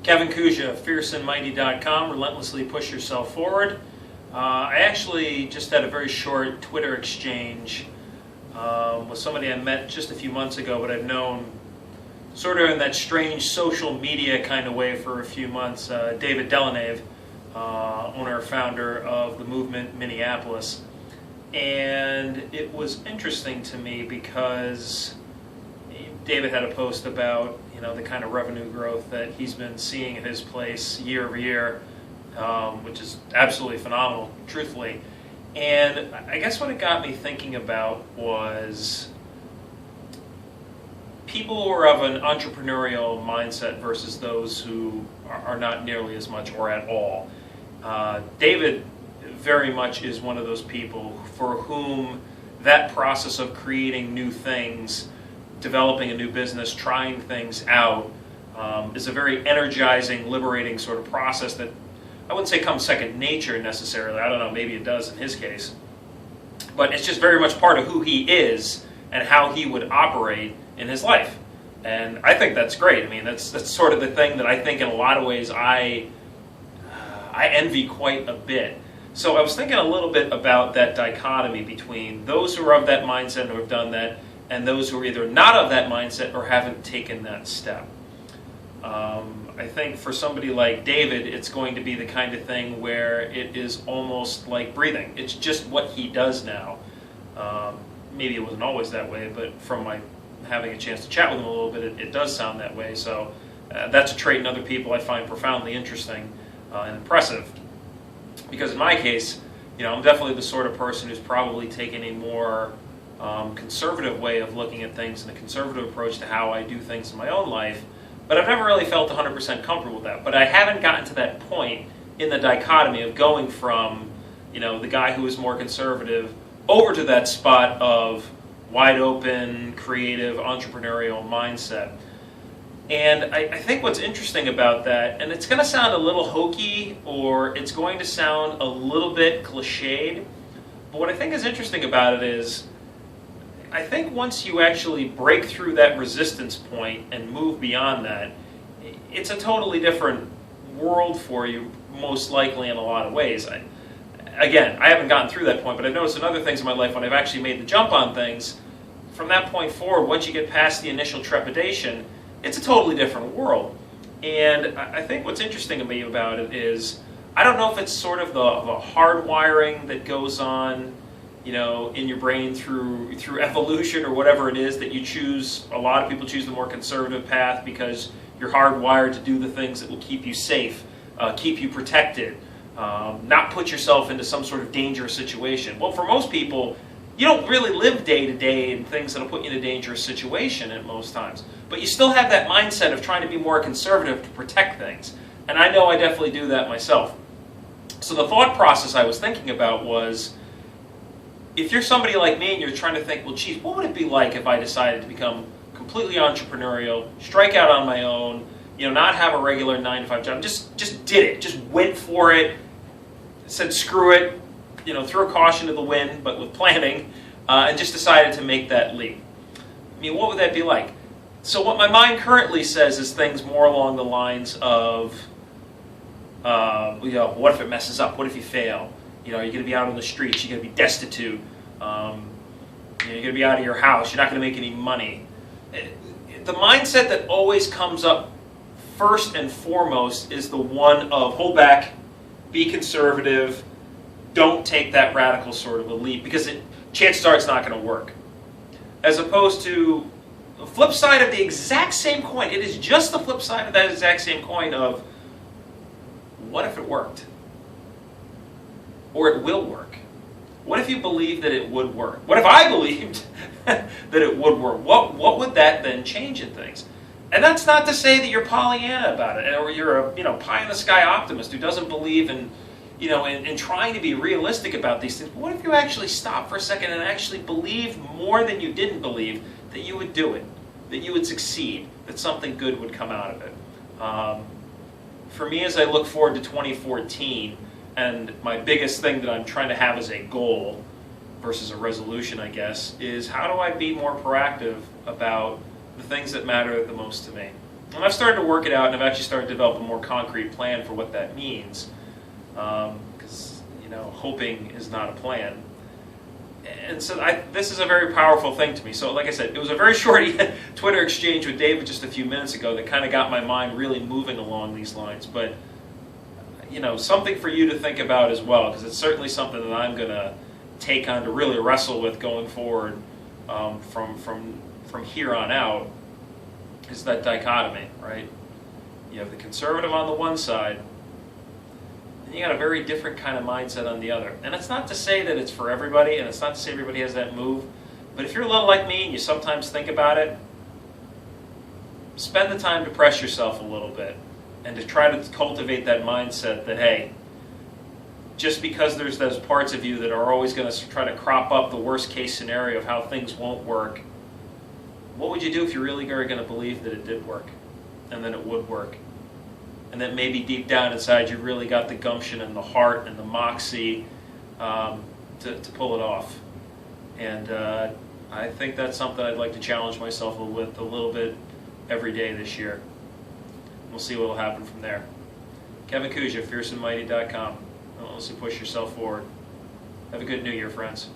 Kevin Kuja, fierceandmighty.com, relentlessly push yourself forward. I actually just had a very short Twitter exchange with somebody I met just a few months ago, but I've known sort of in that strange social media kind of way for a few months. David Delanave, owner and founder of the Movement Minneapolis. And it was interesting to me because David had a post about the kind of revenue growth that he's been seeing at his place year over year, which is absolutely phenomenal, truthfully. And I guess what it got me thinking about was people who are of an entrepreneurial mindset versus those who are not nearly as much or at all. David very much is one of those people for whom that process of creating new things, developing a new business, trying things out, is a very energizing, liberating sort of process that I wouldn't say comes second nature necessarily. I don't know, maybe it does in his case. But it's just very much part of who he is and how he would operate in his life. And I think that's great. I mean, that's sort of the thing that I think in a lot of ways I envy quite a bit. So I was thinking a little bit about that dichotomy between those who are of that mindset and who have done that, and those who are either not of that mindset or haven't taken that step. I think for somebody like David, it's going to be the kind of thing where it is almost like breathing. It's just what he does now. Maybe it wasn't always that way, but from my having a chance to chat with him a little bit, it does sound that way. So that's a trait in other people I find profoundly interesting and impressive. Because in my case, I'm definitely the sort of person who's probably taken a more conservative way of looking at things and a conservative approach to how I do things in my own life. But I've never really felt 100% comfortable with that. But I haven't gotten to that point in the dichotomy of going from, the guy who is more conservative over to that spot of wide open, creative, entrepreneurial mindset. And I think what's interesting about that, and it's going to sound a little hokey or it's going to sound a little bit cliched, but what I think is interesting about it is I think once you actually break through that resistance point and move beyond that, it's a totally different world for you, most likely in a lot of ways. Again, I haven't gotten through that point, but I've noticed in other things in my life when I've actually made the jump on things, from that point forward, once you get past the initial trepidation, it's a totally different world. And I think what's interesting to me about it is, I don't know if it's sort of the hardwiring that goes on in your brain through evolution or whatever it is that you choose. A lot of people choose the more conservative path because you're hardwired to do the things that will keep you safe, keep you protected, not put yourself into some sort of dangerous situation. Well, for most people, you don't really live day to day in things that'll put you in a dangerous situation at most times. But you still have that mindset of trying to be more conservative to protect things. And I know I definitely do that myself. So the thought process I was thinking about was, if you're somebody like me and you're trying to think, well, geez, what would it be like if I decided to become completely entrepreneurial, strike out on my own, not have a regular 9-to-5 job, just did it, just went for it, said screw it, threw caution to the wind, but with planning, and just decided to make that leap. I mean, what would that be like? So what my mind currently says is things more along the lines of, what if it messes up? What if you fail? You're going to be out on the streets. You're going to be destitute. You're going to be out of your house. You're not going to make any money. The mindset that always comes up first and foremost is the one of hold back, be conservative, don't take that radical sort of a leap because chances are it's not going to work. As opposed to the flip side of the exact same coin. It is just the flip side of that exact same coin of what if it worked? Or it will work. What if you believe that it would work? What if I believed that it would work? What would that then change in things? And that's not to say that you're Pollyanna about it, or you're a pie in the sky optimist who doesn't believe in in trying to be realistic about these things. But what if you actually stop for a second and actually believe more than you didn't believe that you would do it, that you would succeed, that something good would come out of it? For me, as I look forward to 2014. And my biggest thing that I'm trying to have as a goal versus a resolution, I guess, is how do I be more proactive about the things that matter the most to me? And I've started to work it out, and I've actually started to develop a more concrete plan for what that means. Because, hoping is not a plan. And so this is a very powerful thing to me. So like I said, it was a very short Twitter exchange with David just a few minutes ago that kind of got my mind really moving along these lines. But, something for you to think about as well, because it's certainly something that I'm going to take on to really wrestle with going forward from here on out, is that dichotomy, right? You have the conservative on the one side, and you got a very different kind of mindset on the other. And it's not to say that it's for everybody, and it's not to say everybody has that move, but if you're a little like me and you sometimes think about it, spend the time to press yourself a little bit and to try to cultivate that mindset that, hey, just because there's those parts of you that are always going to try to crop up the worst case scenario of how things won't work, what would you do if you really are going to believe that it did work and that it would work? And that maybe deep down inside you really got the gumption and the heart and the moxie to pull it off. And I think that's something I'd like to challenge myself with a little bit every day this year. We'll see what will happen from there. Kevin Kuja, fierceandmighty.com. Relentlessly push yourself forward. Have a good New Year, friends.